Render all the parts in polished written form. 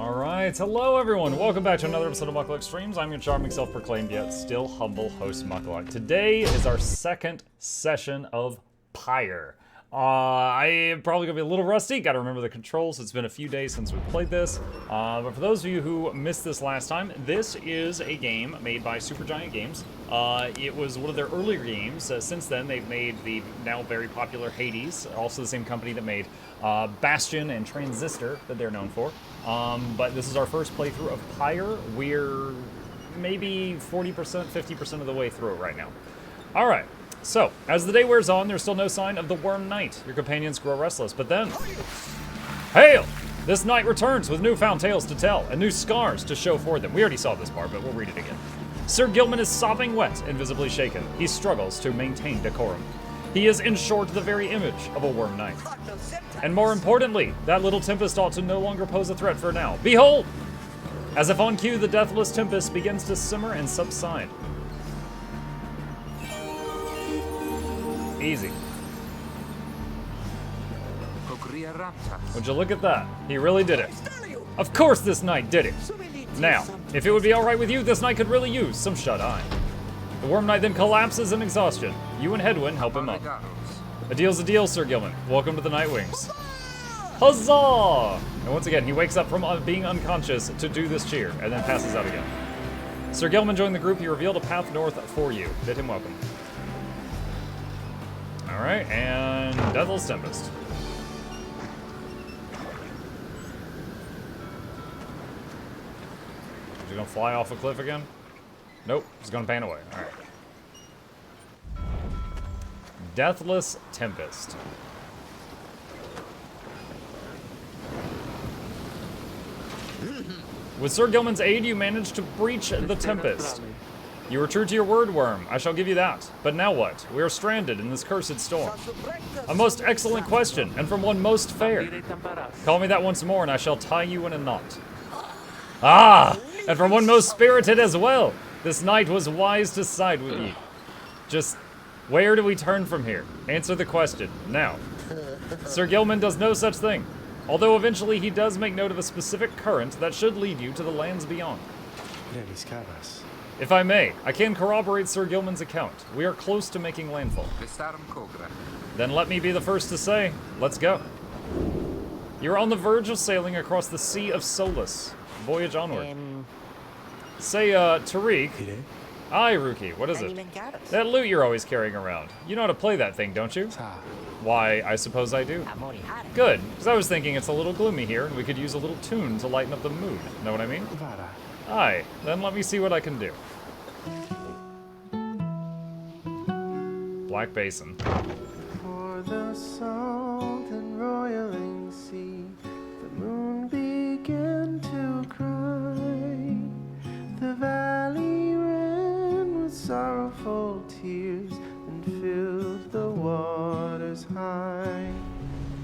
Alright, hello everyone, welcome back to another episode of Mukluk Streams. I'm your charming self-proclaimed yet still humble host Mukluk. Today is our second session of Pyre. I am probably going to be a little rusty, gotta remember the controls, it's been a few days since we played this. But for those of you who missed this last time, this is a game made by Supergiant Games. It was one of their earlier games. Since then, they've made the now very popular Hades, also the same company that made Bastion and Transistor that they're known for. But this is our first playthrough of Pyre. We're maybe 40%, 50% of the way through it right now. Alright, so, as the day wears on, there's still no sign of the Worm Knight. Your companions grow restless, but then... Hail! This knight returns with newfound tales to tell, and new scars to show for them. We already saw this part, but we'll read it again. Sir Gilman is sopping wet and visibly shaken. He struggles to maintain decorum. He is, in short, the very image of a Worm Knight. And more importantly, that little Tempest ought to no longer pose a threat for now. Behold! As if on cue, the deathless Tempest begins to simmer and subside. Easy. Would you look at that? He really did it. Of course this knight did it. Now, if it would be alright with you, this knight could really use some shut-eye. The Worm Knight then collapses in exhaustion. You and Hedwyn help him up. A deal's a deal, Sir Gilman. Welcome to the Nightwings. Huzzah! And once again, he wakes up from being unconscious to do this cheer, and then passes out again. Sir Gilman joined the group. He revealed a path north for you. Bid him welcome. Alright, and Deathless Tempest. Is he gonna fly off a cliff again? Nope, he's gonna pan away. Alright. Deathless Tempest. With Sir Gilman's aid, you managed to breach the Tempest. You were true to your word, Worm. I shall give you that. But now what? We are stranded in this cursed storm. A most excellent question, and from one most fair. Call me that once more, and I shall tie you in a knot. Ah! And from one most spirited as well. This knight was wise to side with ye. Just, where do we turn from here? Answer the question, now. Sir Gilman does no such thing. Although eventually he does make note of a specific current that should lead you to the lands beyond. If I may, I can corroborate Sir Gilman's account. We are close to making landfall. Then let me be the first to say, let's go. You're on the verge of sailing across the Sea of Solace. Voyage onward. Say, Tariq. Aye, Rookie, what is it? That loot you're always carrying around. You know how to play that thing, don't you? Why, I suppose I do. Good, because I was thinking it's a little gloomy here, and we could use a little tune to lighten up the mood. Know what I mean? Aye, then let me see what I can do. Black Basin. For the salt and roiling sea, the moon began to cry. The valley ran with sorrowful tears and filled the waters high.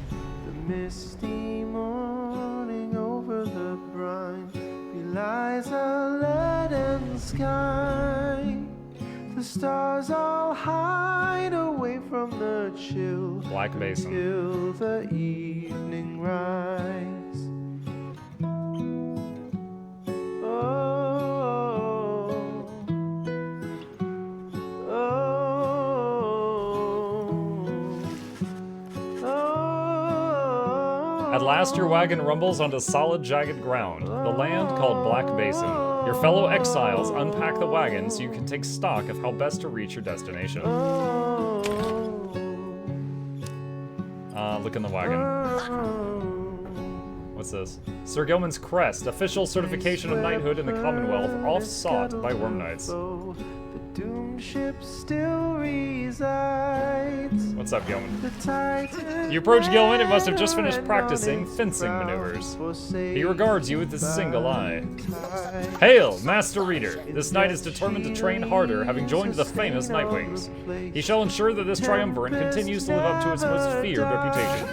The misty morning over the brine belies a leaden sky. The stars all hide away from the chill Black Basin. Till the evening rise. Oh, oh, oh. At last your wagon rumbles onto solid, jagged ground, the land called Black Basin. Your fellow exiles unpack the wagon so you can take stock of how best to reach your destination. Look in the wagon. What's this? Sir Gilman's crest, official certification of knighthood in the Commonwealth, oft sought by Worm Knights. The doomed ship still resides. What's up, Gilman? You approach Gilman and must have just finished practicing fencing maneuvers. He regards you with a single eye. Hail, Master Reader! This knight is determined to train harder, having joined the famous Nightwings. He shall ensure that this triumvirate continues to live up to its most feared reputation.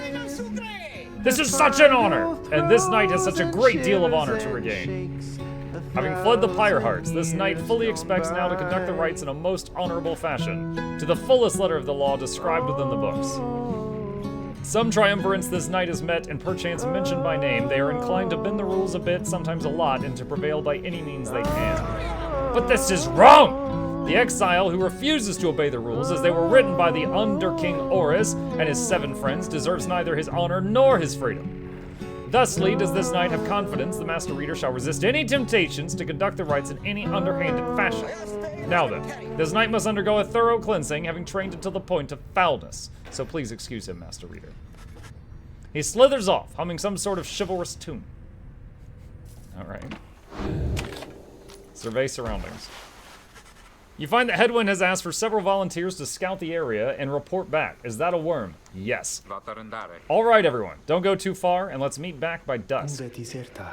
This is such an honor! And this knight has such a great deal of honor to regain. Having fled the Pyre Hearts, this knight fully expects now to conduct the rites in a most honorable fashion, to the fullest letter of the law described within the books. Some triumvirates this night is met and perchance mentioned by name. They are inclined to bend the rules a bit, sometimes a lot, and to prevail by any means they can. But this is wrong! The exile who refuses to obey the rules as they were written by the Under-King Oris and his 7 friends deserves neither his honor nor his freedom. Thusly does this knight have confidence the Master Reader shall resist any temptations to conduct the rites in any underhanded fashion. Now then, this knight must undergo a thorough cleansing, having trained until the point of foulness. So please excuse him, Master Reader. He slithers off, humming some sort of chivalrous tune. Alright. Survey surroundings. You find that Headwind has asked for several volunteers to scout the area and report back. Is that a worm? Yes. Alright everyone, don't go too far and let's meet back by dusk.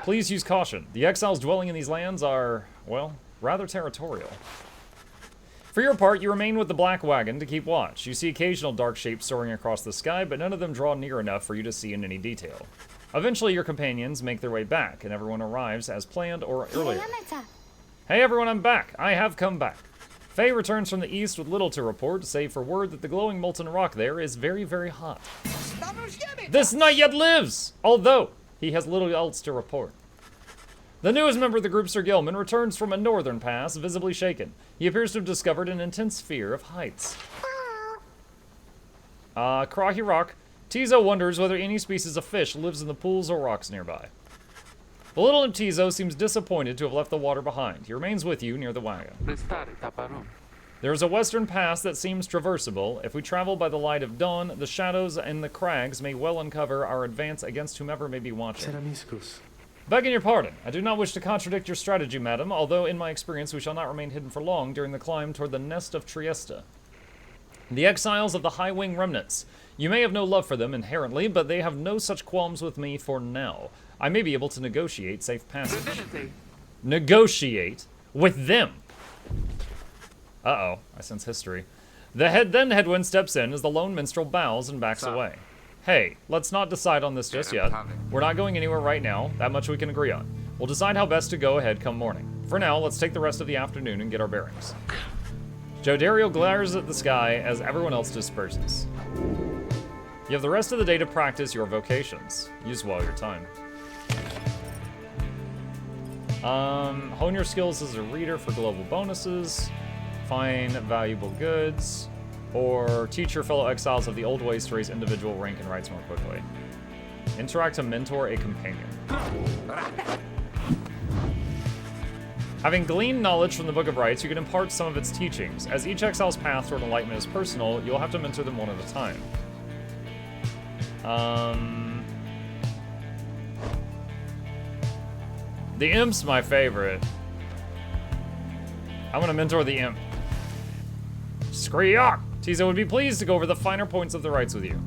Please use caution. The exiles dwelling in these lands are, well, rather territorial. For your part, you remain with the Black Wagon to keep watch. You see occasional dark shapes soaring across the sky, but none of them draw near enough for you to see in any detail. Eventually your companions make their way back and everyone arrives as planned or earlier. Hey everyone, I'm back. I have come back. Faye returns from the east with little to report, save for word that the glowing molten rock there is very, very hot. This knight yet lives, although he has little else to report. The newest member of the group, Sir Gilman, returns from a northern pass, visibly shaken. He appears to have discovered an intense fear of heights. Krahi Rock. Tizo wonders whether any species of fish lives in the pools or rocks nearby. The little Tizo seems disappointed to have left the water behind. He remains with you near the wagon. There is a western pass that seems traversable. If we travel by the light of dawn, the shadows and the crags may well uncover our advance against whomever may be watching. Begging your pardon, I do not wish to contradict your strategy, madam, although in my experience we shall not remain hidden for long during the climb toward the nest of Trieste. The exiles of the High Wing remnants. You may have no love for them inherently, but they have no such qualms with me for now. I may be able to negotiate safe passage. Negotiate with them. Uh-oh, I sense history. Then Headwind steps in as the lone minstrel bows and backs away. Hey, let's not decide on this just yet. We're not going anywhere right now, that much we can agree on. We'll decide how best to go ahead come morning. For now, let's take the rest of the afternoon and get our bearings. Jodario glares at the sky as everyone else disperses. You have the rest of the day to practice your vocations. Use well your time. Hone your skills as a reader for global bonuses. Find valuable goods. Or teach your fellow exiles of the old ways to raise individual rank and rights more quickly. Interact to mentor a companion. Having gleaned knowledge from the Book of Rites, you can impart some of its teachings. As each exile's path toward enlightenment is personal, you'll have to mentor them one at a time. The Imp's my favorite. I'm gonna mentor the Imp. Skriok! Tizo would be pleased to go over the finer points of the rites with you.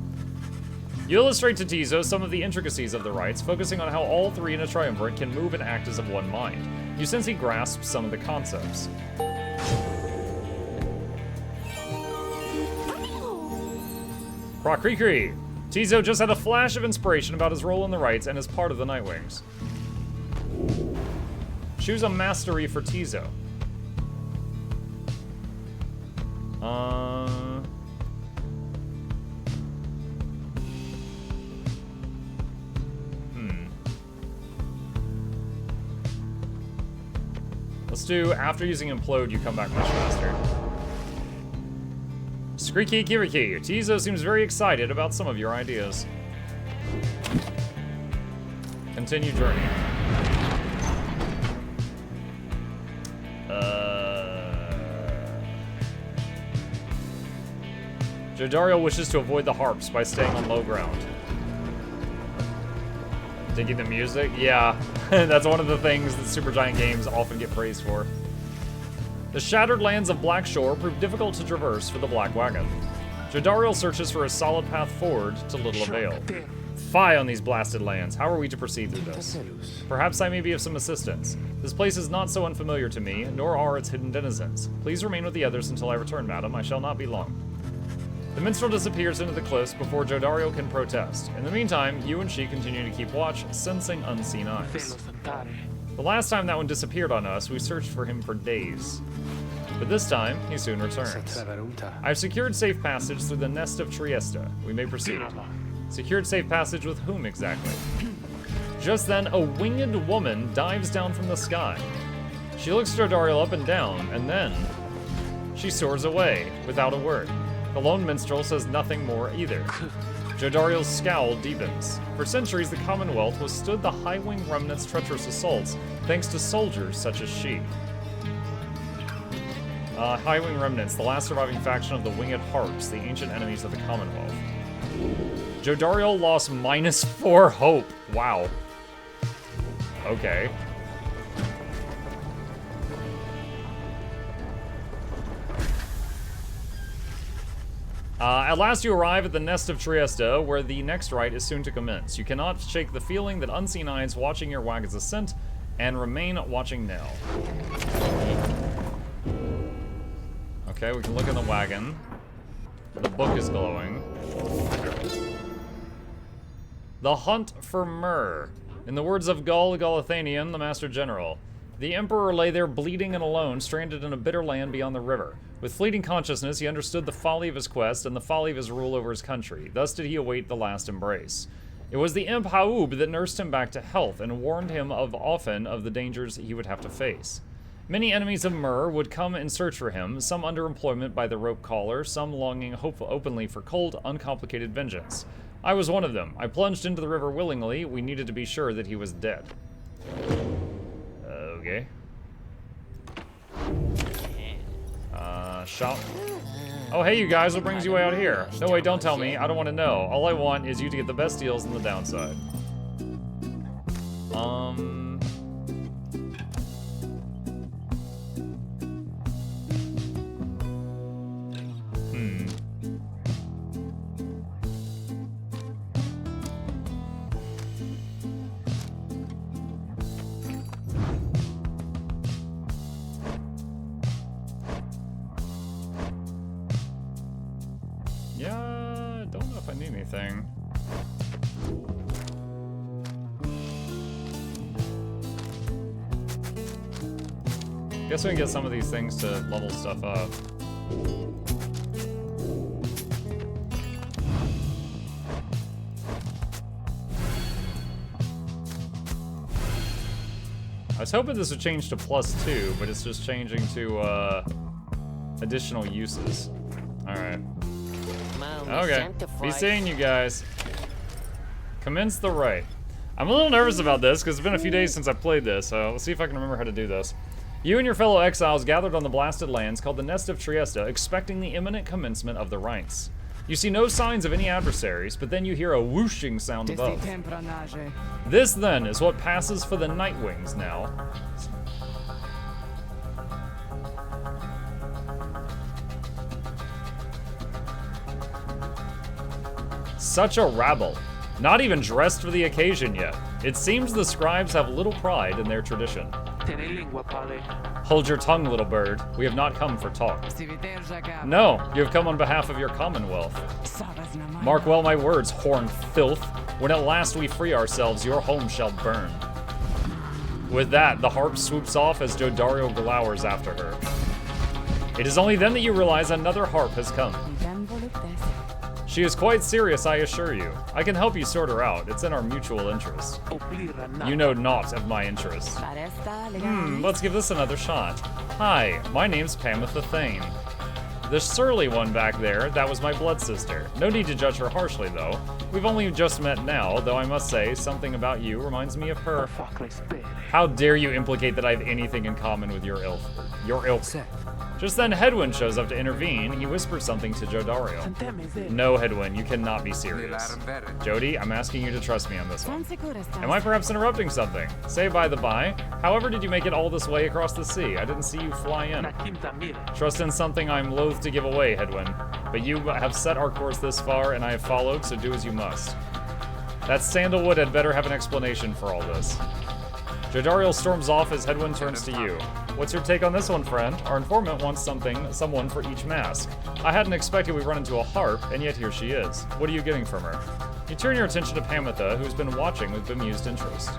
You illustrate to Tizo some of the intricacies of the rites, focusing on how all three in a triumvirate can move and act as of one mind. You sense he grasps some of the concepts. Prakrikri! Tizo just had a flash of inspiration about his role in the rites and is part of the Nightwings. Choose a mastery for Tizo. Let's do, after using Implode, you come back much faster. Skriki Kiriki, Tizo seems very excited about some of your ideas. Continue journey. Jodario wishes to avoid the harps by staying on low ground. Digging the music? Yeah, that's one of the things that Supergiant games often get praised for. The shattered lands of Blackshore prove difficult to traverse for the Black Wagon. Jodario searches for a solid path forward to little avail. Fie on these blasted lands. How are we to proceed through this? Perhaps I may be of some assistance. This place is not so unfamiliar to me, nor are its hidden denizens. Please remain with the others until I return, madam. I shall not be long. The minstrel disappears into the cliffs before Jodario can protest. In the meantime, you and she continue to keep watch, sensing unseen eyes. The last time that one disappeared on us, we searched for him for days. But this time, he soon returns. I've secured safe passage through the nest of Trieste. We may proceed. Secured safe passage with whom exactly? Just then, a winged woman dives down from the sky. She looks Jodariel up and down, and then she soars away without a word. The lone minstrel says nothing more either. Jodariel's scowl deepens. For centuries, the Commonwealth withstood the High-Wing Remnant's treacherous assaults, thanks to soldiers such as she. High-Wing Remnants, the last surviving faction of the Winged Harps, the ancient enemies of the Commonwealth. Jodariel lost -4 hope. Wow. Okay. At last you arrive at the Nest of Trieste, where the next rite is soon to commence. You cannot shake the feeling that unseen eyes watching your wagon's ascent, and remain watching now. Okay, we can look in the wagon. The book is glowing. The hunt for myrrh. In the words of Gall Galathanian, the Master General, the Emperor lay there bleeding and alone, stranded in a bitter land beyond the river. With fleeting consciousness, he understood the folly of his quest and the folly of his rule over his country. Thus did he await the last embrace. It was the Imp Haub that nursed him back to health and warned him often of the dangers he would have to face. Many enemies of Myrrh would come in search for him, some under employment by the rope collar, some longing openly for cold, uncomplicated vengeance. I was one of them. I plunged into the river willingly. We needed to be sure that he was dead. Okay. Shop. Oh, hey, you guys, what brings you way out here? No, wait, don't tell me. I don't want to know. All I want is you to get the best deals on the downside. Yeah, I don't know if I need anything. Guess we can get some of these things to level stuff up. I was hoping this would change to +2, but it's just changing to additional uses. Alright. Okay, be seeing you guys. Commence the rite. I'm a little nervous about this because it's been a few days since I played this, so let's see if I can remember how to do this. You and your fellow exiles gathered on the blasted lands called the Nest of Trieste, expecting the imminent commencement of the rites. You see no signs of any adversaries, but then you hear a whooshing sound above. This, then, is what passes for the Nightwings now. Such a rabble. Not even dressed for the occasion yet. It seems the scribes have little pride in their tradition. Hold your tongue, little bird. We have not come for talk. No, you have come on behalf of your commonwealth. Mark well my words, horned filth. When at last we free ourselves, your home shall burn. With that, the harp swoops off as Jodariel glowers after her. It is only then that you realize another harp has come. She is quite serious, I assure you. I can help you sort her out. It's in our mutual interest. You know naught of my interest. Let's give this another shot. Hi, my name's Pamitha Thane. The surly one back there, that was my blood sister. No need to judge her harshly, though. We've only just met now, though I must say, something about you reminds me of her. How dare you implicate that I have anything in common with your ilk? Just then, Hedwyn shows up to intervene. He whispers something to Jodariel. No, Hedwyn, you cannot be serious. Jody, I'm asking you to trust me on this one. Am I perhaps interrupting something? Say by the by, however did you make it all this way across the sea? I didn't see you fly in. Trust in something I'm loath to give away, Hedwyn. But you have set our course this far, and I have followed, so do as you must. That sandalwood had better have an explanation for all this. Jodariel storms off as Hedwyn turns to you. What's your take on this one, friend? Our informant wants someone for each mask. I hadn't expected we'd run into a harp, and yet here she is. What are you getting from her? You turn your attention to Pamitha, who's been watching with bemused interest.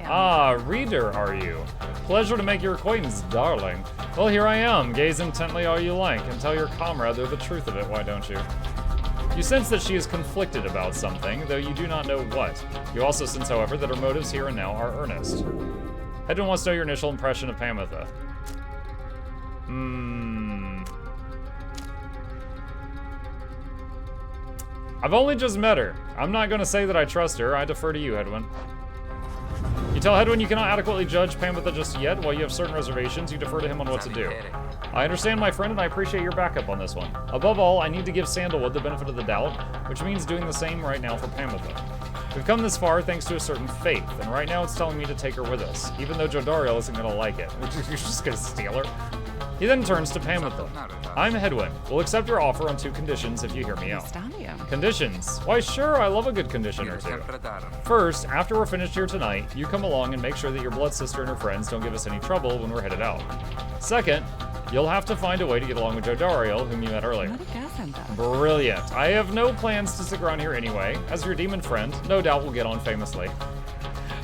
Ah, reader, are you? Pleasure to make your acquaintance, darling. Well, here I am. Gaze intently all you like, and tell your comrade the truth of it, why don't you? You sense that she is conflicted about something, though you do not know what. You also sense, however, that her motives here and now are earnest. Hedwin wants to know your initial impression of Pamitha. I've only just met her. I'm not gonna say that I trust her. I defer to you, Hedwin. You tell Hedwin you cannot adequately judge Pamitha just yet. While you have certain reservations, you defer to him on what to do. I understand, my friend, and I appreciate your backup on this one. Above all, I need to give Sandalwood the benefit of the doubt, which means doing the same right now for Pamitha. We've come this far thanks to a certain faith, and right now it's telling me to take her with us, even though Jodariel isn't gonna like it. You're just gonna steal her? He then turns to Pamitha. I'm Hedwin. We'll accept your offer on 2 conditions if you hear me out. Conditions? Why sure, I love a good condition or 2. First, after we're finished here tonight, you come along and make sure that your blood sister and her friends don't give us any trouble when we're headed out. Second, you'll have to find a way to get along with Jodariel, whom you met earlier. Brilliant. I have no plans to stick around here anyway. As your demon friend, no doubt we'll get on famously.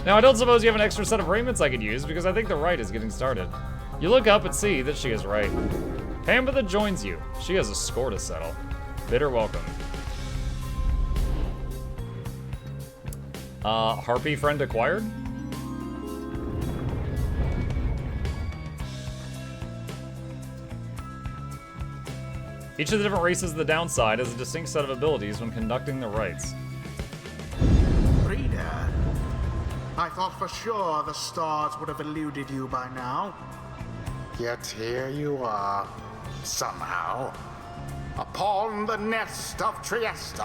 Now, I don't suppose you have an extra set of raiments I could use, because I think the rite is getting started. You look up and see that she is right. Pamitha joins you. She has a score to settle. Bid her welcome. Harpy friend acquired? Each of the different races of the downside has a distinct set of abilities when conducting the rites. Reader, I thought for sure the stars would have eluded you by now. Yet here you are, somehow, upon the nest of Trieste.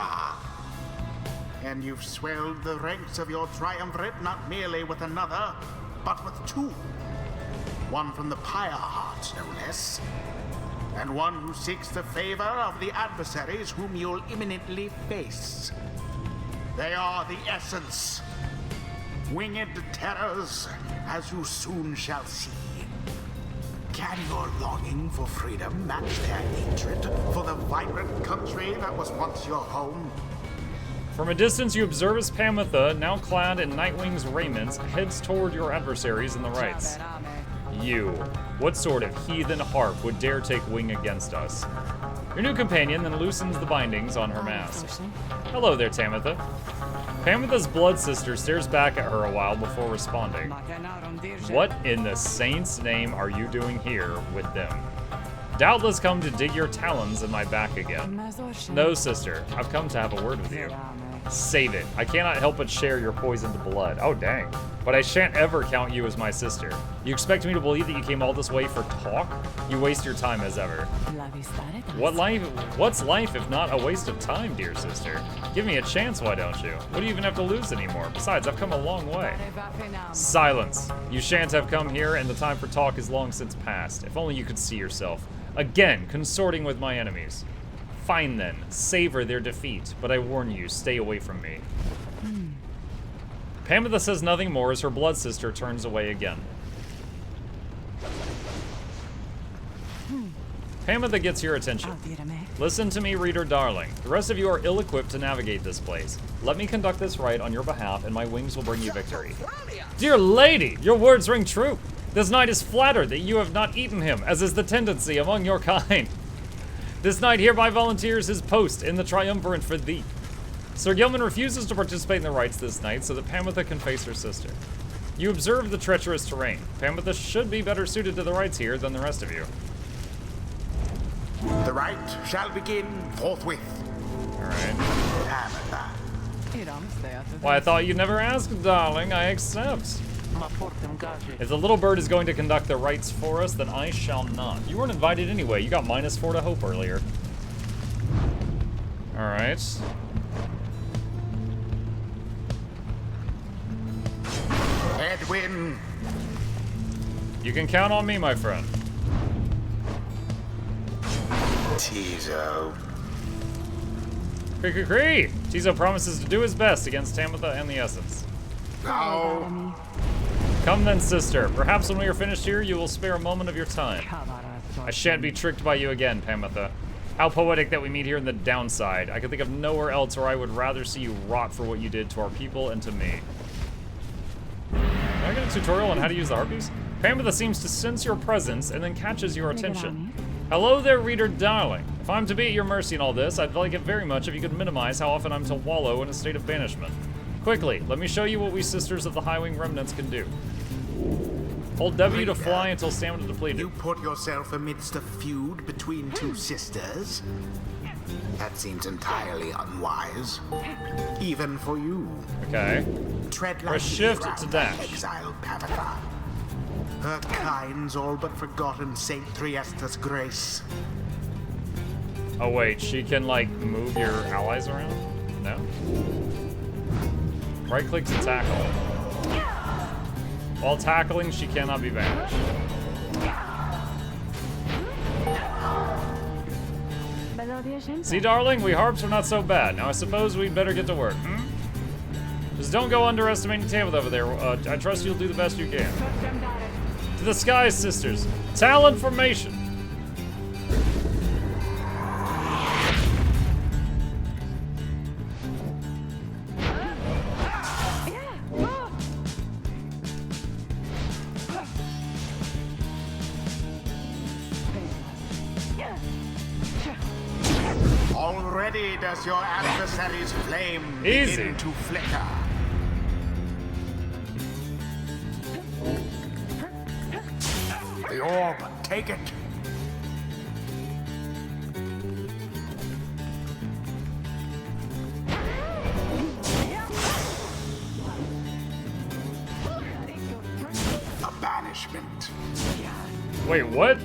And you've swelled the ranks of your triumvirate not merely with another, but with 2. One from the Pyre heart, no less. And one who seeks the favor of the adversaries whom you'll imminently face. They are the essence. Winged terrors, as you soon shall see. Can your longing for freedom match their hatred for the vibrant country that was once your home? From a distance, you observe as Pamitha, now clad in Nightwing's raiments, heads toward your adversaries in the rites. You. What sort of heathen harp would dare take wing against us? Your new companion then loosens the bindings on her mask. Hello there, Tamitha. Pamitha's blood sister stares back at her a while before responding. What in the saint's name are you doing here with them? Doubtless come to dig your talons in my back again. No, sister, I've come to have a word with you. Save it. I cannot help but share your poisoned blood. Oh, dang. But I shan't ever count you as my sister. You expect me to believe that you came all this way for talk? You waste your time as ever. What's life if not a waste of time, dear sister? Give me a chance, why don't you? What do you even have to lose anymore? Besides, I've come a long way. Silence. You shan't have come here, and the time for talk is long since past. If only you could see yourself. Again, consorting with my enemies. Fine then, savor their defeat, but I warn you, stay away from me. Pamitha says nothing more as her blood sister turns away again. Pamitha gets your attention. Listen to me, reader darling. The rest of you are ill-equipped to navigate this place. Let me conduct this rite on your behalf, and my wings will bring you victory. Dear lady, your words ring true. This knight is flattered that you have not eaten him, as is the tendency among your kind. This knight hereby volunteers his post in the triumvirate for thee. Sir Gilman refuses to participate in the rites this night so that Pamitha can face her sister. You observe the treacherous terrain. Pamitha should be better suited to the rites here than the rest of you. The rite shall begin forthwith. Alright. Pamitha. Why, I thought you'd never ask, darling. I accept. If the little bird is going to conduct the rites for us, then I shall not. You weren't invited anyway. You got -4 to hope earlier. Alright. Edwin. You can count on me, my friend. Tizo. Cree. Tizo promises to do his best against Tamitha and the Essence. No. Come then, sister. Perhaps when we are finished here, you will spare a moment of your time. I shan't be tricked by you again, Pamitha. How poetic that we meet here in the downside. I can think of nowhere else where I would rather see you rot for what you did to our people and to me. Can I get a tutorial on how to use the harpies? Pamitha seems to sense your presence and then catches your attention. Hello there, reader darling. If I'm to be at your mercy in all this, I'd like it very much if you could minimize how often I'm to wallow in a state of banishment. Quickly, let me show you what we Sisters of the High Wing Remnants can do. Hold W to fly until stamina depleted. You put yourself amidst a feud between two sisters? That seems entirely unwise. Even for you. Okay. Tread lightly Press shift around to that dash. exiled Pavatha. Her kind's all but forgotten Saint Triesta's grace. Oh wait, she can like move your allies around? No? Right click to tackle. While tackling, she cannot be banished. See, darling, we harps are not so bad. Now I suppose we'd better get to work, hmm? Just don't go underestimating Tabitha over there. I trust you'll do the best you can. To the skies, sisters. Talon formation. Already does your adversary's flame Easy. begin to flicker. The orb, take it. A banishment. Wait, what?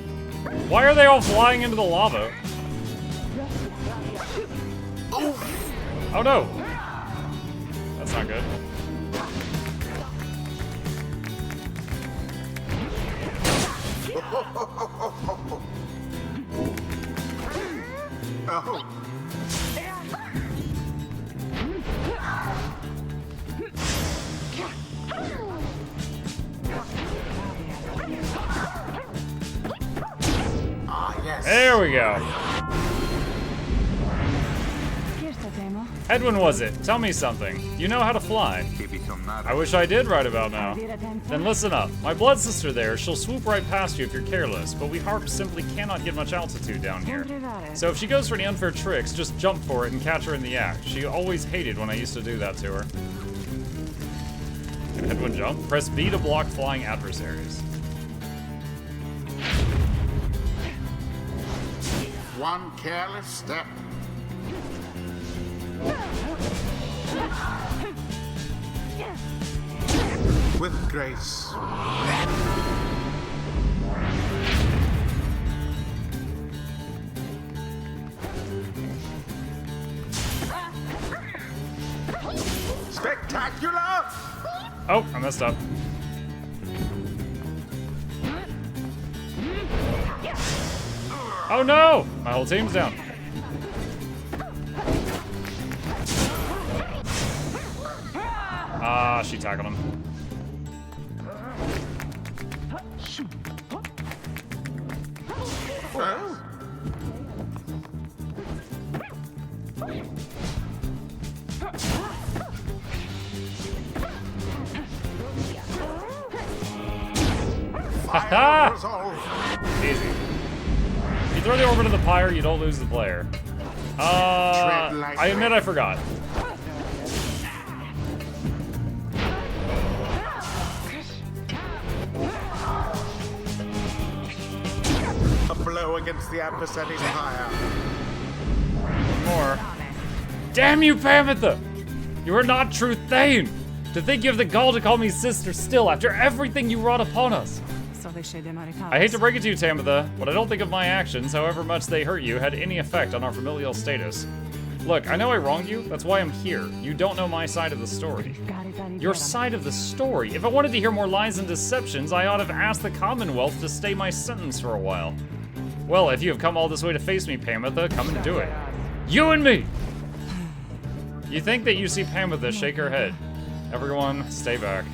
Why are they all flying into the lava? Oh no! That's not good. Oh. Ah, yes. There we go. Edwin, was it? Tell me something. You know how to fly. I wish I did right about now. Then listen up. My blood sister there, she'll swoop right past you if you're careless, but we harps simply cannot get much altitude down here. So if she goes for any unfair tricks, just jump for it and catch her in the act. She always hated when I used to do that to her. Can Edwin jump? Press B to block flying adversaries. One careless step. With grace. Spectacular! Oh, I messed up. Oh no! My whole team's down. Ah, she tackled him. Well, Ha-ha! resolve. Easy. If you throw the orb into the pyre, you don't lose the player. I admit I forgot. A blow against the adversary's pyre. More. Damn you, Pamitha! You are not true Thane! To think you have the gall to call me sister still after everything you wrought upon us. I hate to break it to you, Tamitha, but I don't think of my actions, however much they hurt you, had any effect on our familial status. Look, I know I wronged you, that's why I'm here. You don't know my side of the story. Your side of the story? If I wanted to hear more lies and deceptions, I ought to have asked the Commonwealth to stay my sentence for a while. Well, if you have come all this way to face me, Pamitha, come and do it. You and me! You think that you see Pamitha shake her head. Everyone, stay back.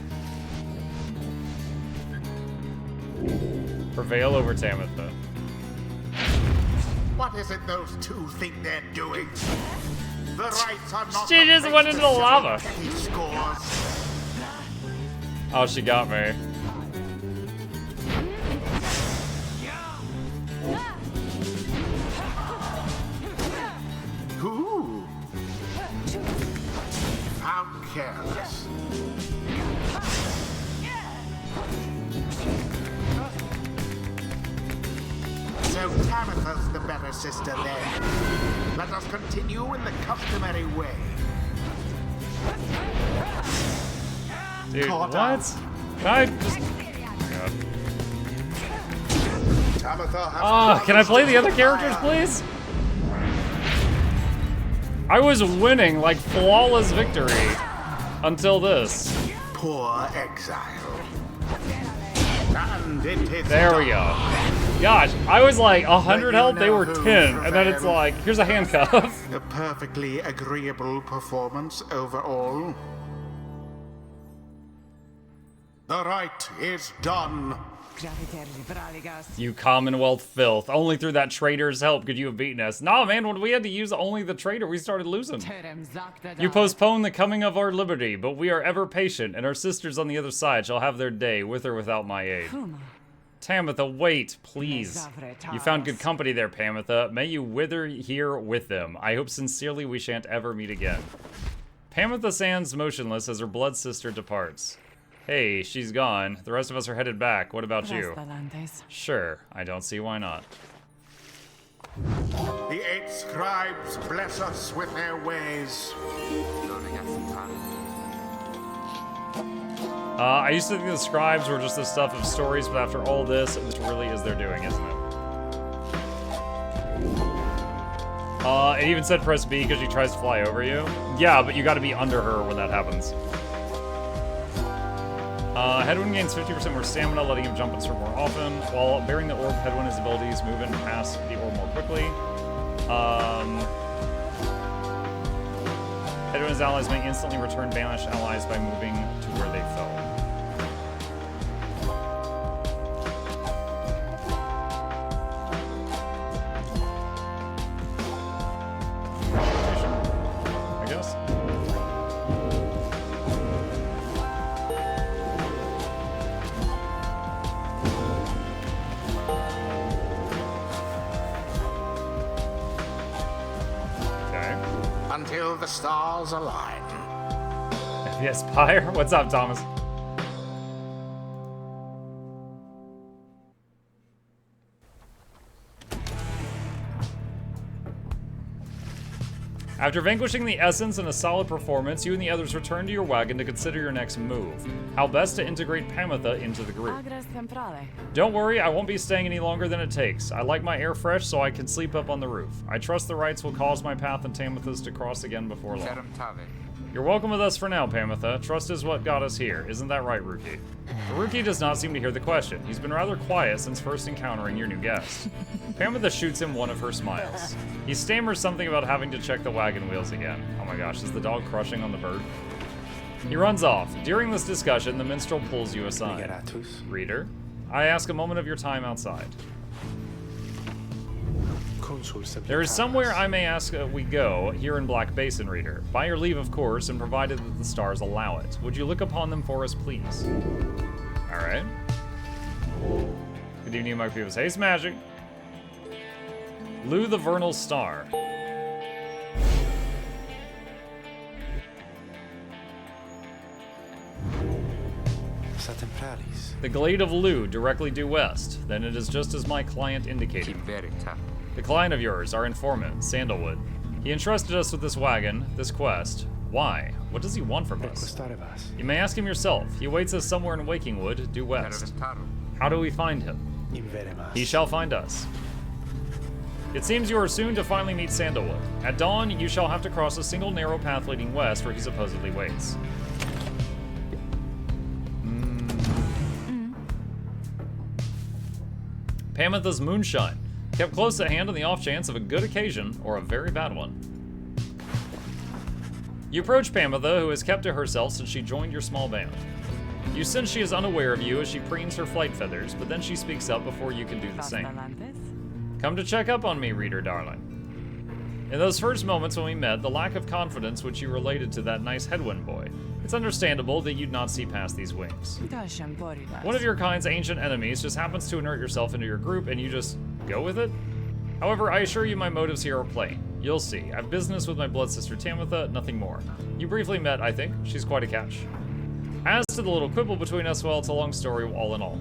Prevail over Tamitha. What is it those two think they're doing? The rights are not. She just went into the lava. Petty scores. Oh, she got me. how careless. So Tabitha's the better sister then. Let us continue in the customary way. Dude, Caught what? out. Can I just... God. Tabitha has Ah, can I play the other promised characters, fire. please? I was winning, like, flawless victory. Until this. Poor exile. And it is There we go. Gosh, I was like 100 But you health, they know were who 10. And then it's prevailed. like, here's a handcuff. a perfectly agreeable performance overall. The rite is done. You Commonwealth filth. Only through that traitor's help could you have beaten us. Nah, man, when we had to use only the traitor, we started losing. You postpone the coming of our liberty, but we are ever patient, and our sisters on the other side shall have their day, with or without my aid. Tamitha, wait, please. You found good company there, Pamitha. May you wither here with them. I hope sincerely we shan't ever meet again. Pamitha stands motionless as her blood sister departs. Hey, she's gone. The rest of us are headed back. What about you? Sure, I don't see why not. The 8 scribes bless us with their ways. I used to think the scribes were just the stuff of stories, but after all this, it really is their doing, isn't it? It even said press B because she tries to fly over you. Yeah, but you gotta be under her when that happens. Headwind gains 50% more stamina, letting him jump and swim more often. While bearing the orb, Headwind his abilities move in past the orb more quickly. Headwind's allies may instantly return banished allies by moving to where they fell. I guess. Until the stars align. Yes, Pyre. What's up, Thomas? After vanquishing the Essence and a solid performance, you and the others return to your wagon to consider your next move. How best to integrate Pamitha into the group. Don't worry, I won't be staying any longer than it takes. I like my air fresh so I can sleep up on the roof. I trust the rites will cause my path and Tamitha's to cross again before long. You're welcome with us for now, Pamitha. Trust is what got us here. Isn't that right, Rookie? The Rookie does not seem to hear the question. He's been rather quiet since first encountering your new guest. Pamitha shoots him one of her smiles. He stammers something about having to check the wagon wheels again. Oh my gosh, is the dog crushing on the bird? He runs off. During this discussion, the minstrel pulls you aside. Reader, I ask a moment of your time outside. There is somewhere I may ask we go, here in Black Basin, Reader. By your leave, of course, and provided that the stars allow it. Would you look upon them for us, please? Alright. Good evening, my peoples. Haste magic. Lou the Vernal Star. The Glade of Lou, directly due west. Then it is just as my client indicated. The client of yours, our informant, Sandalwood. He entrusted us with this wagon, this quest. Why? What does he want from us? You may ask him yourself. He awaits us somewhere in Wakingwood, due west. How do we find him? He shall find us. It seems you are soon to finally meet Sandalwood. At dawn, you shall have to cross a single narrow path leading west where he supposedly waits. Pamitha's moonshine. Kept close at hand on the off chance of a good occasion or a very bad one. You approach Pamitha, who has kept to herself since she joined your small band. You sense she is unaware of you as she preens her flight feathers, but then she speaks up before you can do the same. Come to check up on me, reader darling. In those first moments when we met, the lack of confidence which you related to that nice Headwind boy, it's understandable that you'd not see past these wings. One of your kind's ancient enemies just happens to insert yourself into your group and you just go with it? However, I assure you my motives here are plain. You'll see. I've business with my blood sister Tamitha, nothing more. You briefly met, I think. She's quite a catch. As to the little quibble between us, well, it's a long story all in all.